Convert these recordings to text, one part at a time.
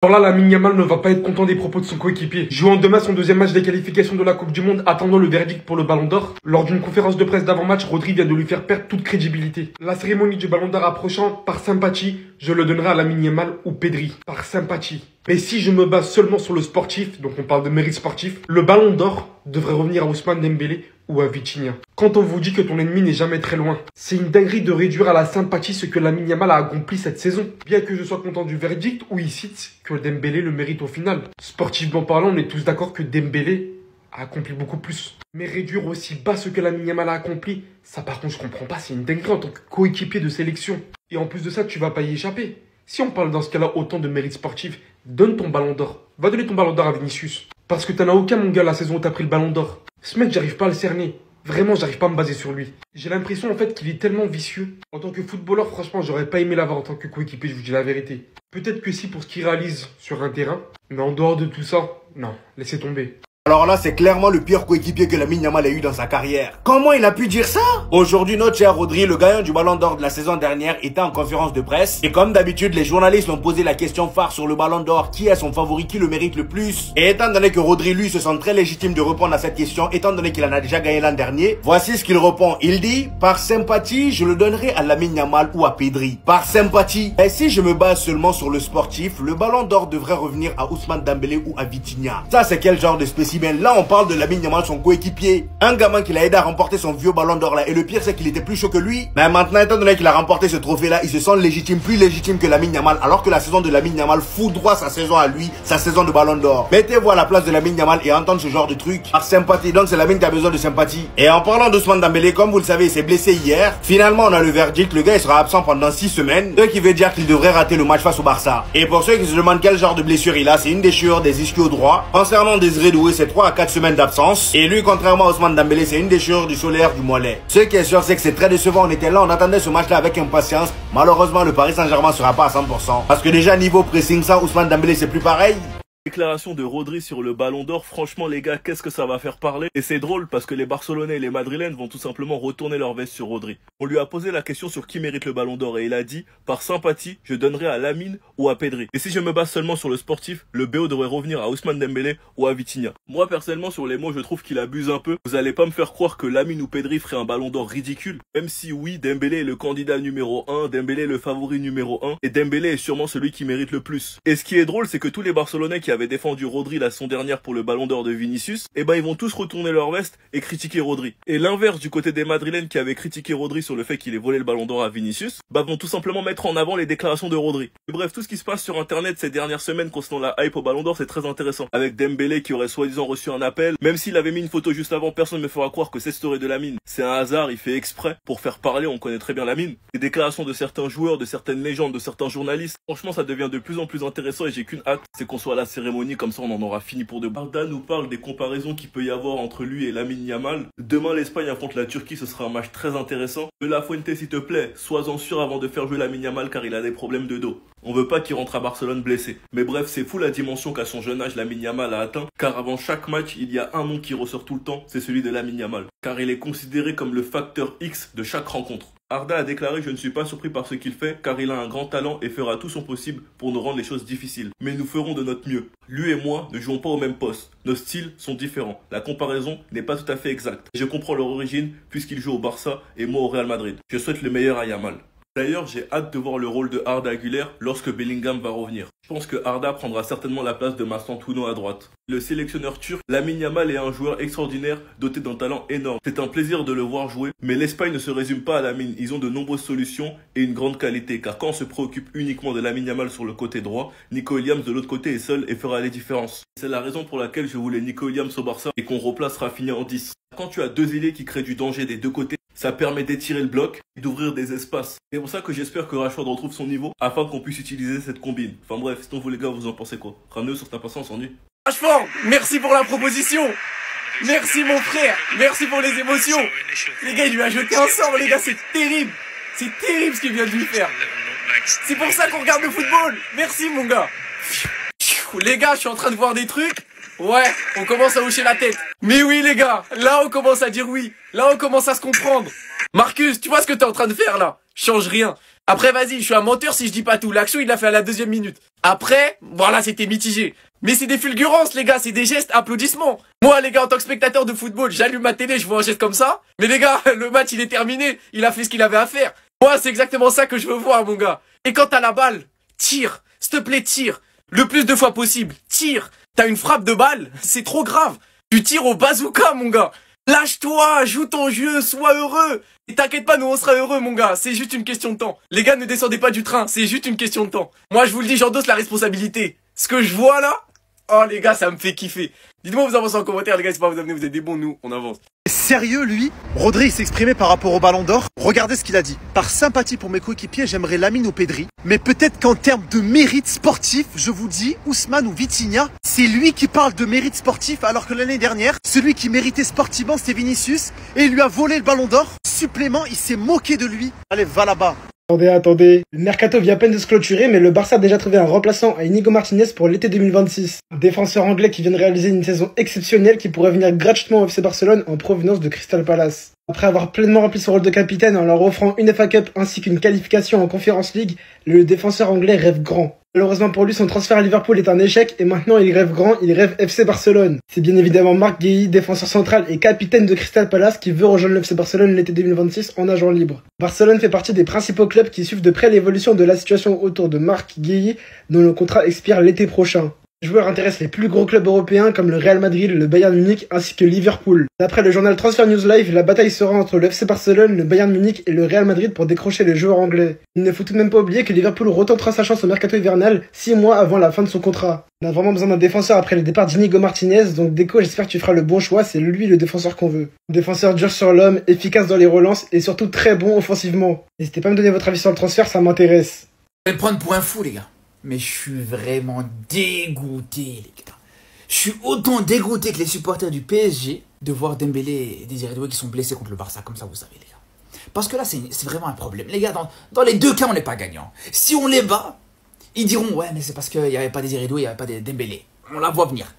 Alors là, Lamine Yamal ne va pas être content des propos de son coéquipier. Jouant demain son deuxième match des qualifications de la Coupe du Monde, attendant le verdict pour le Ballon d'Or, lors d'une conférence de presse d'avant-match, Rodri vient de lui faire perdre toute crédibilité. La cérémonie du Ballon d'Or approchant, par sympathie, je le donnerai à Lamine Yamal ou Pedri. Par sympathie. Mais si je me base seulement sur le sportif, donc on parle de mérite sportif, le Ballon d'Or devrait revenir à Ousmane Dembélé ou à Vitinha. Quand on vous dit que ton ennemi n'est jamais très loin, c'est une dinguerie de réduire à la sympathie ce que Lamine Yamal a accompli cette saison. Bien que je sois content du verdict, où il cite que Dembélé le mérite au final. Sportivement parlant, on est tous d'accord que Dembélé a accompli beaucoup plus. Mais réduire aussi bas ce que Lamine Yamal a accompli, ça par contre je comprends pas, c'est une dinguerie en tant que coéquipier de sélection. Et en plus de ça, tu vas pas y échapper. Si on parle dans ce cas-là autant de mérite sportif, donne ton Ballon d'Or. Va donner ton Ballon d'Or à Vinicius. Parce que t'en as aucun, mon gars, la saison où t'as pris le Ballon d'Or. Ce mec, j'arrive pas à le cerner. Vraiment, j'arrive pas à me baser sur lui. J'ai l'impression en fait qu'il est tellement vicieux. En tant que footballeur, franchement, j'aurais pas aimé l'avoir en tant que coéquipier, je vous dis la vérité. Peut-être que si pour ce qu'il réalise sur un terrain, mais en dehors de tout ça, non, laissez tomber. Alors là, c'est clairement le pire coéquipier que Lamine Yamal a eu dans sa carrière. Comment il a pu dire ça? Aujourd'hui, notre cher Rodri, le gagnant du Ballon d'Or de la saison dernière, était en conférence de presse. Et comme d'habitude, les journalistes lui ont posé la question phare sur le Ballon d'Or. Qui est son favori? Qui le mérite le plus? Et étant donné que Rodri, lui, se sent très légitime de répondre à cette question, étant donné qu'il en a déjà gagné l'an dernier, voici ce qu'il répond. Il dit, par sympathie, je le donnerai à Lamine Yamal ou à Pedri. Par sympathie. Et si je me base seulement sur le sportif, le Ballon d'Or devrait revenir à Ousmane Dembélé ou à Vitinha. Ça, c'est quel genre de spécimen? Là, on parle de Lamine Yamal, son coéquipier. Un gamin qui l'a aidé à remporter son vieux Ballon d'Or là. Et le pire, c'est qu'il était plus chaud que lui. Mais maintenant, étant donné qu'il a remporté ce trophée là, il se sent légitime, plus légitime que Lamine Yamal. Alors que la saison de Lamine Yamal fout droit sa saison à lui, sa saison de Ballon d'Or. Mettez-vous à la place de Lamine Yamal et entendre ce genre de truc. Par sympathie, donc c'est Lamine qui a besoin de sympathie. Et en parlant d'Ousmane Dembélé, comme vous le savez, il s'est blessé hier. Finalement, on a le verdict. Le gars, il sera absent pendant 6 semaines. Ce qui veut dire qu'il devrait rater le match face au Barça. Et pour ceux qui se demandent quel genre de blessure il a, c'est une déchirure des ischios droits. Concernant Désiré Doué, c'est 3 à 4 semaines d'absence. Et lui, contrairement à Ousmane Dembélé, c'est une déchirure du solaire du mollet. Ce qui est sûr, c'est que c'est très décevant. On était là, on attendait ce match-là avec impatience. Malheureusement, le Paris Saint-Germain sera pas à 100%. Parce que déjà, niveau pressing, sans Ousmane Dembélé, c'est plus pareil. Déclaration de Rodri sur le Ballon d'Or, franchement les gars, qu'est-ce que ça va faire parler? Et c'est drôle parce que les Barcelonais et les Madrilènes vont tout simplement retourner leur veste sur Rodri. On lui a posé la question sur qui mérite le Ballon d'Or et il a dit, par sympathie, je donnerai à Lamine ou à Pedri. Et si je me base seulement sur le sportif, le BO devrait revenir à Ousmane Dembélé ou à Vitinha. Moi personnellement sur les mots, je trouve qu'il abuse un peu. Vous allez pas me faire croire que Lamine ou Pedri ferait un Ballon d'Or ridicule. Même si oui, Dembélé est le candidat numéro 1, Dembélé est le favori numéro 1 et Dembélé est sûrement celui qui mérite le plus. Et ce qui est drôle, c'est que tous les Barcelonais qui avaient défendu Rodri la saison dernière pour le Ballon d'Or de Vinicius, et ben ils vont tous retourner leur veste et critiquer Rodri. Et l'inverse du côté des Madrilènes qui avaient critiqué Rodri sur le fait qu'il ait volé le Ballon d'Or à Vinicius, bah vont tout simplement mettre en avant les déclarations de Rodri. Et bref, tout ce qui se passe sur internet ces dernières semaines concernant la hype au Ballon d'Or, c'est très intéressant. Avec Dembélé qui aurait soi-disant reçu un appel, même s'il avait mis une photo juste avant, personne ne me fera croire que cette story de Lamine, c'est un hasard, il fait exprès pour faire parler, on connaît très bien Lamine. Les déclarations de certains joueurs, de certaines légendes, de certains journalistes, franchement ça devient de plus en plus intéressant et j'ai qu'une hâte, c'est qu'on soit à la cérémonie, comme ça on en aura fini pour de. Arda nous parle des comparaisons qu'il peut y avoir entre lui et Lamine Yamal. Demain l'Espagne affronte la Turquie, ce sera un match très intéressant. De La Fuente s'il te plaît, sois-en sûr avant de faire jouer Lamine Yamal car il a des problèmes de dos. On veut pas qu'il rentre à Barcelone blessé. Mais bref, c'est fou la dimension qu'à son jeune âge Lamine Yamal a atteint, car avant chaque match, il y a un nom qui ressort tout le temps, c'est celui de Lamine Yamal. Car il est considéré comme le facteur X de chaque rencontre. Arda a déclaré « Je ne suis pas surpris par ce qu'il fait car il a un grand talent et fera tout son possible pour nous rendre les choses difficiles. Mais nous ferons de notre mieux. Lui et moi ne jouons pas au même poste. Nos styles sont différents. La comparaison n'est pas tout à fait exacte. Je comprends leur origine puisqu'il joue au Barça et moi au Real Madrid. Je souhaite le meilleur à Yamal. » D'ailleurs, j'ai hâte de voir le rôle de Arda Güler lorsque Bellingham va revenir. Je pense que Arda prendra certainement la place de Mastantuono à droite. Le sélectionneur turc, Lamine Yamal est un joueur extraordinaire doté d'un talent énorme. C'est un plaisir de le voir jouer, mais l'Espagne ne se résume pas à Lamine. Ils ont de nombreuses solutions et une grande qualité, car quand on se préoccupe uniquement de Lamine Yamal sur le côté droit, Nico Williams de l'autre côté est seul et fera les différences. C'est la raison pour laquelle je voulais Nico Williams au Barça et qu'on replace Rafinha en 10. Quand tu as deux ailiers qui créent du danger des deux côtés, ça permet d'étirer le bloc et d'ouvrir des espaces. C'est pour ça que j'espère que Rashford retrouve son niveau afin qu'on puisse utiliser cette combine. Enfin bref, sinon vous les gars, vous en pensez quoi? Ramenez sur ta patience, on dit. Rashford, merci pour la proposition. Merci mon frère, merci pour les émotions. Les gars, il lui a jeté un sort, les gars, c'est terrible. C'est terrible ce qu'il vient de lui faire. C'est pour ça qu'on regarde le football. Merci mon gars. Les gars, je suis en train de voir des trucs. Ouais, on commence à hocher la tête. Mais oui les gars, là on commence à dire oui. Là on commence à se comprendre. Marcus, tu vois ce que t'es en train de faire là? Change rien. Après, vas-y, je suis un menteur si je dis pas tout. L'action, il l'a fait à la 2e minute. Après, voilà, c'était mitigé. Mais c'est des fulgurances, les gars, c'est des gestes, applaudissements. Moi, les gars, en tant que spectateur de football, j'allume ma télé, je vois un geste comme ça. Mais les gars, le match, il est terminé. Il a fait ce qu'il avait à faire. Moi, c'est exactement ça que je veux voir, mon gars. Et quand t'as la balle, tire. S'il te plaît, tire. Le plus de fois possible. Tire. T'as une frappe de balle. C'est trop grave. Tu tires au bazooka, mon gars. Lâche-toi, joue ton jeu, sois heureux. Et t'inquiète pas, nous on sera heureux, mon gars. C'est juste une question de temps. Les gars, ne descendez pas du train. C'est juste une question de temps. Moi, je vous le dis, j'endosse la responsabilité. Ce que je vois là, oh les gars, ça me fait kiffer. Dites-moi vous avancez en commentaire, les gars, c'est pas vous abonner, vous êtes des bons, nous, on avance. Sérieux, lui, Rodri s'est exprimé par rapport au Ballon d'Or. Regardez ce qu'il a dit. Par sympathie pour mes coéquipiers, j'aimerais Lamine ou Pedri. Mais peut-être qu'en termes de mérite sportif, je vous dis, Ousmane ou Vitinha, c'est lui qui parle de mérite sportif, alors que l'année dernière, celui qui méritait sportivement, c'était Vinicius, et il lui a volé le Ballon d'Or. Supplément, il s'est moqué de lui. Allez, va là-bas. Attendez. Le mercato vient à peine de se clôturer, mais le Barça a déjà trouvé un remplaçant à Inigo Martinez pour l'été 2026. Un défenseur anglais qui vient de réaliser une saison exceptionnelle qui pourrait venir gratuitement au FC Barcelone en provenance de Crystal Palace. Après avoir pleinement rempli son rôle de capitaine en leur offrant une FA Cup ainsi qu'une qualification en Conference League, le défenseur anglais rêve grand. Malheureusement pour lui, son transfert à Liverpool est un échec et maintenant il rêve grand, il rêve FC Barcelone. C'est bien évidemment Marc Guéhi, défenseur central et capitaine de Crystal Palace qui veut rejoindre le FC Barcelone l'été 2026 en agent libre. Barcelone fait partie des principaux clubs qui suivent de près l'évolution de la situation autour de Marc Guéhi dont le contrat expire l'été prochain. Le joueur intéresse les plus gros clubs européens comme le Real Madrid, le Bayern Munich ainsi que Liverpool. D'après le journal Transfer News Live, la bataille sera entre le FC Barcelone, le Bayern Munich et le Real Madrid pour décrocher les joueurs anglais. Il ne faut tout de même pas oublier que Liverpool retentera sa chance au mercato hivernal 6 mois avant la fin de son contrat. On a vraiment besoin d'un défenseur après le départ d'Inigo Martinez, donc Deco, j'espère que tu feras le bon choix, c'est lui le défenseur qu'on veut. Un défenseur dur sur l'homme, efficace dans les relances et surtout très bon offensivement. N'hésitez pas à me donner votre avis sur le transfert, ça m'intéresse. Je vais me prendre pour un fou, les gars. Mais je suis vraiment dégoûté, les gars. Je suis autant dégoûté que les supporters du PSG de voir Dembélé et Désiré Doué qui sont blessés contre le Barça, comme ça vous savez, les gars. Parce que là, c'est vraiment un problème. Les gars, dans les deux cas, on n'est pas gagnant. Si on les bat, ils diront, ouais, mais c'est parce qu'il n'y avait pas Désiré Doué, il n'y avait pas Dembélé. On la voit venir.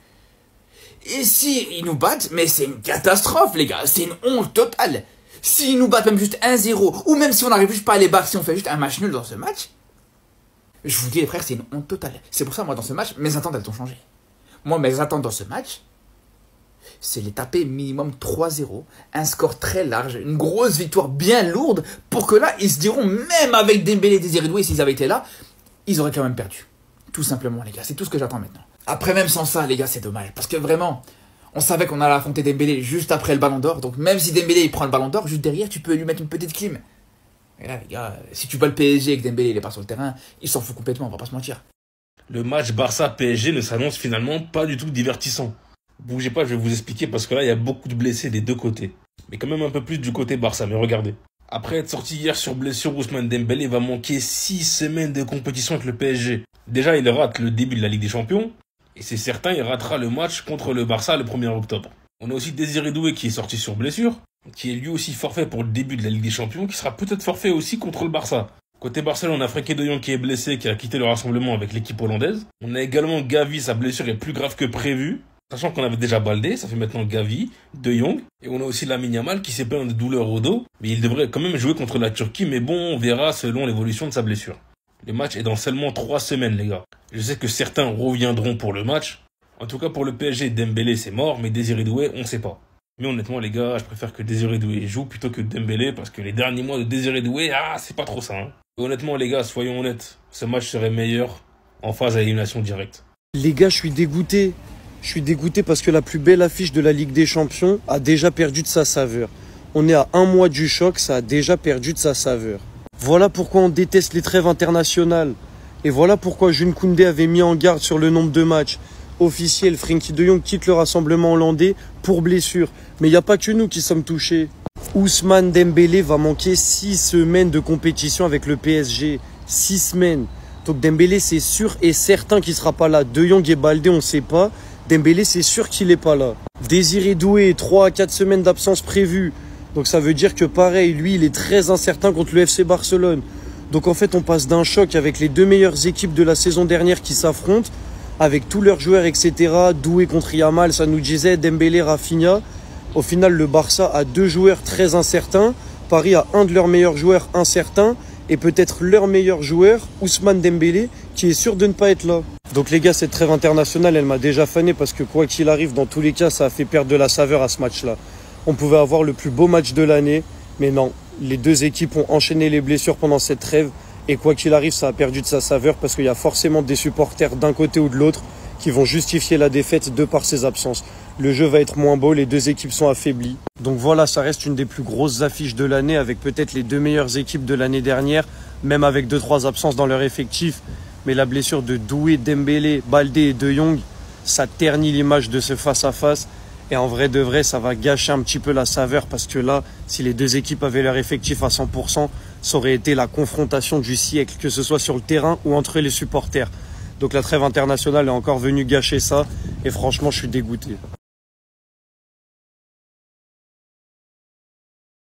Et si ils nous battent, mais c'est une catastrophe, les gars. C'est une honte totale. S'ils nous battent même juste 1-0, ou même si on n'arrive juste pas à les battre, si on fait juste un match nul dans ce match, je vous dis, les frères, c'est une honte totale. C'est pour ça, moi, dans ce match, mes attentes, elles ont changé. Moi, mes attentes dans ce match, c'est les taper minimum 3-0, un score très large, une grosse victoire bien lourde, pour que là, ils se diront, même avec Dembélé et Désiré Doué, s'ils avaient été là, ils auraient quand même perdu. Tout simplement, les gars. C'est tout ce que j'attends maintenant. Après, même sans ça, les gars, c'est dommage. Parce que vraiment, on savait qu'on allait affronter Dembélé juste après le Ballon d'Or. Donc, même si Dembélé, il prend le Ballon d'Or, juste derrière, tu peux lui mettre une petite clim. Et là, les gars, si tu bats le PSG et que Dembélé il est pas sur le terrain, il s'en fout complètement, on va pas se mentir. Le match Barça-PSG ne s'annonce finalement pas du tout divertissant. Bougez pas, je vais vous expliquer parce que là, il y a beaucoup de blessés des deux côtés. Mais quand même un peu plus du côté Barça, mais regardez. Après être sorti hier sur blessure, Ousmane Dembélé va manquer 6 semaines de compétition avec le PSG. Déjà, il rate le début de la Ligue des Champions. Et c'est certain, il ratera le match contre le Barça le 1er octobre. On a aussi Désiré Doué qui est sorti sur blessure, qui est lui aussi forfait pour le début de la Ligue des Champions, qui sera peut-être forfait aussi contre le Barça. Côté Barcelone, on a Frenkie de Jong qui est blessé, qui a quitté le rassemblement avec l'équipe hollandaise. On a également Gavi, sa blessure est plus grave que prévu, sachant qu'on avait déjà Baldé, ça fait maintenant Gavi, de Jong. Et on a aussi Lamine Yamal qui s'est plaint de douleurs au dos, mais il devrait quand même jouer contre la Turquie, mais bon, on verra selon l'évolution de sa blessure. Le match est dans seulement 3 semaines, les gars. Je sais que certains reviendront pour le match. En tout cas, pour le PSG, Dembélé, c'est mort, mais Désiré Doué, on sait pas. Mais honnêtement, les gars, je préfère que Désiré Doué joue plutôt que Dembélé, parce que les derniers mois de Désiré Doué, c'est pas trop ça. Hein. Et honnêtement, les gars, soyons honnêtes, ce match serait meilleur en phase à élimination directe. Les gars, je suis dégoûté. Je suis dégoûté parce que la plus belle affiche de la Ligue des Champions a déjà perdu de sa saveur. On est à 1 mois du choc, ça a déjà perdu de sa saveur. Voilà pourquoi on déteste les trêves internationales. Et voilà pourquoi Jules Koundé avait mis en garde sur le nombre de matchs. Officiel, Frenkie de Jong quitte le rassemblement hollandais pour blessure. Mais il n'y a pas que nous qui sommes touchés. Ousmane Dembélé va manquer 6 semaines de compétition avec le PSG. 6 semaines. Donc Dembélé, c'est sûr et certain qu'il ne sera pas là. De Jong et Baldé, on ne sait pas. Dembélé, c'est sûr qu'il n'est pas là. Désiré Doué, 3 à 4 semaines d'absence prévues. Donc ça veut dire que pareil, lui, il est très incertain contre le FC Barcelone. Donc en fait, on passe d'un choc avec les 2 meilleures équipes de la saison dernière qui s'affrontent, avec tous leurs joueurs, etc. Doué contre Yamal, ça nous disait, Dembélé, Rafinha. Au final, le Barça a 2 joueurs très incertains. Paris a un de leurs meilleurs joueurs incertains. et peut-être leur meilleur joueur, Ousmane Dembélé, qui est sûr de ne pas être là. Donc les gars, cette trêve internationale, elle m'a déjà fané parce que quoi qu'il arrive, dans tous les cas, ça a fait perdre de la saveur à ce match-là. On pouvait avoir le plus beau match de l'année, mais non, les deux équipes ont enchaîné les blessures pendant cette trêve et quoi qu'il arrive, ça a perdu de sa saveur parce qu'il y a forcément des supporters d'un côté ou de l'autre qui vont justifier la défaite de par ses absences. Le jeu va être moins beau, les deux équipes sont affaiblies. Donc voilà, ça reste une des plus grosses affiches de l'année avec peut-être les deux meilleures équipes de l'année dernière, même avec 2-3 absences dans leur effectif. Mais la blessure de Doué, Dembélé, Baldé et De Jong, ça ternit l'image de ce face-à-face. Et en vrai de vrai, ça va gâcher un petit peu la saveur parce que là, si les deux équipes avaient leur effectif à 100%, ça aurait été la confrontation du siècle, que ce soit sur le terrain ou entre les supporters. Donc la trêve internationale est encore venue gâcher ça et franchement, je suis dégoûté.